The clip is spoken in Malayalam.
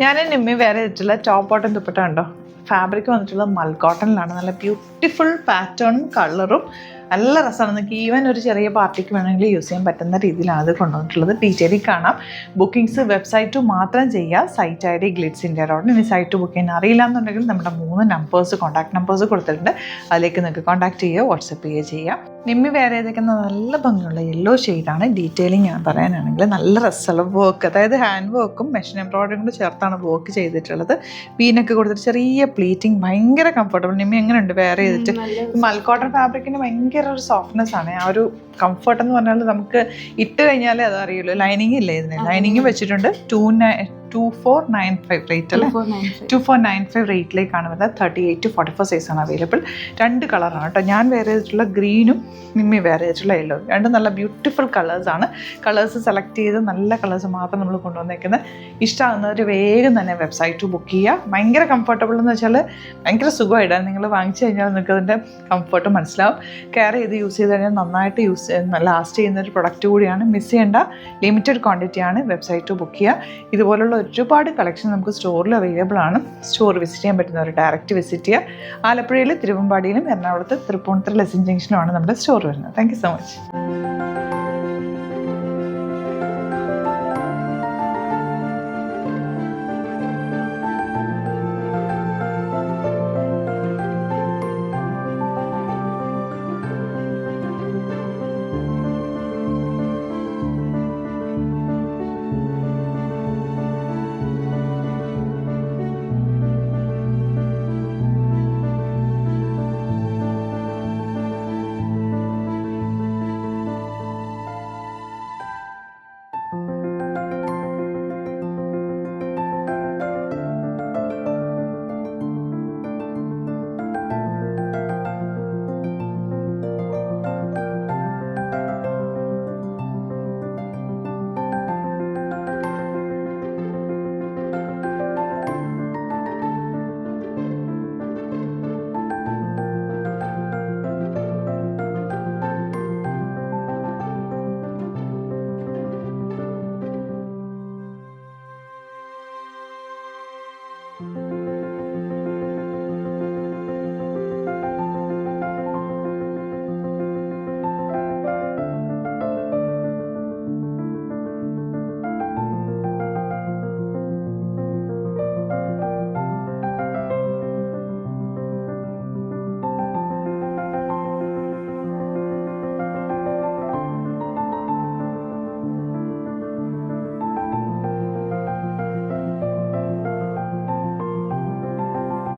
ഞാൻ നിമ്മി വേറെ ചെയ്തിട്ടുള്ള ടോപ്പ് ബോട്ടം ദുപ്പട്ട ഉണ്ടോ, ഫാബ്രിക് വന്നിട്ടുള്ളത് മൽ കോട്ടണിലാണ്. നല്ല ബ്യൂട്ടിഫുൾ പാറ്റേണും കളറും നല്ല രസമാണ്. നിങ്ങൾക്ക് ഈവൻ ഒരു ചെറിയ പാർട്ടിക്ക് വേണമെങ്കിൽ യൂസ് ചെയ്യാൻ പറ്റുന്ന രീതിയിലാണ് അത് കൊണ്ടുവന്നിട്ടുള്ളത്. ഡീറ്റെയിലിൽ കാണാം. ബുക്കിംഗ്സ് വെബ്സൈറ്റ് മാത്രം ചെയ്യുക. Site I D glitz India dot. ഇനി സൈറ്റ് ബുക്ക് ചെയ്യാൻ അറിയില്ല എന്നുണ്ടെങ്കിൽ നമ്മുടെ 3 നമ്പേഴ്സ് കോൺടാക്ട് നമ്പേഴ്സ് കൊടുത്തിട്ടുണ്ട്. അതിലേക്ക് നിങ്ങൾക്ക് കോൺടാക്ട് ചെയ്യുക, വാട്സപ്പ് ചെയ്യുക. നിമ്മി വേറെ ചെയ്തേക്കുന്ന നല്ല ഭംഗിയുള്ള യെല്ലോ ഷെയ്ഡാണ്. ഡീറ്റെയിലിംഗ് ഞാൻ പറയാനാണെങ്കിൽ നല്ല രസമുള്ള വർക്ക്, അതായത് ഹാൻഡ് വർക്കും മെഷീൻ എംബ്രോയിഡറിയും കൂടി ചേർത്താണ് വർക്ക് ചെയ്തിട്ടുള്ളത്. വീനൊക്കെ കൊടുത്തിട്ട് ചെറിയ പ്ലീറ്റിംഗ്, ഭയങ്കര കംഫർട്ടബിൾ. നിമ്മി എങ്ങനെയുണ്ട് വേറെ ചെയ്തിട്ട്? മൽക്കോട്ടൺ ഫാബ്രിക്കിന് ഭയങ്കര ഒരു സോഫ്റ്റ്നെസ് ആണ്. ആ ഒരു കംഫർട്ട് എന്ന് പറഞ്ഞാൽ നമുക്ക് ഇട്ട് കഴിഞ്ഞാലേ അത് അറിയുള്ളൂ. ലൈനിങ് ഇല്ലേ ഇതിന്? ലൈനിങ് വെച്ചിട്ടുണ്ട്. 2495 റേറ്റ് അല്ലേ? 2495 റേറ്റിലേക്കാണ് വരുന്നത്. 38 to 44 സൈസാണ് അവൈലബിൾ. 2 കളറാണ് കേട്ടോ. ഞാൻ വേറെ ചെയ്തിട്ടുള്ള ഗ്രീനും നിമ്മി വേറെ ചെയ്തിട്ടുള്ള യെല്ലോ. രണ്ടും നല്ല ബ്യൂട്ടിഫുൾ കളേഴ്സാണ്. കളേഴ്സ് സെലക്ട് ചെയ്ത് നല്ല കളേഴ്സ് മാത്രം നമ്മൾ കൊണ്ടുവന്നേക്കുന്നത്. ഇഷ്ടമാകുന്നവർ വേഗം തന്നെ വെബ്സൈറ്റ് ബുക്ക് ചെയ്യുക. ഭയങ്കര കംഫർട്ടബിൾ എന്ന് വെച്ചാൽ ഭയങ്കര സുഖമായിട്ടാണ്. നിങ്ങൾ വാങ്ങിച്ചു കഴിഞ്ഞാൽ നിങ്ങൾക്ക് അതിൻ്റെ കംഫർട്ട് മനസ്സിലാവും. കെയർ ചെയ്ത് യൂസ് ചെയ്ത് കഴിഞ്ഞാൽ നന്നായിട്ട് ലാസ്റ്റ് ചെയ്യുന്നൊരു പ്രൊഡക്റ്റ് കൂടിയാണ്. മിസ് ചെയ്യേണ്ട, ലിമിറ്റഡ് ക്വാണ്ടിറ്റിയാണ്. വെബ്സൈറ്റ് ബുക്ക് ചെയ്യുക. ഇതുപോലുള്ള ഒരുപാട് കളക്ഷൻ നമുക്ക് സ്റ്റോറിൽ അവൈലബിൾ ആണ്. സ്റ്റോർ വിസിറ്റ് ചെയ്യാൻ പറ്റുന്നവർ ഡയറക്റ്റ് വിസിറ്റ് ചെയ്യുക. ആലപ്പുഴയിൽ, തിരുവമ്പാടിയിലും, എറണാകുളത്ത് തൃപ്പൂണിത്തുറ ലെസിൻ ജംഗ്ഷനിലുമാണ് നമ്മുടെ സ്റ്റോർ വരുന്നത്. Thank you so much.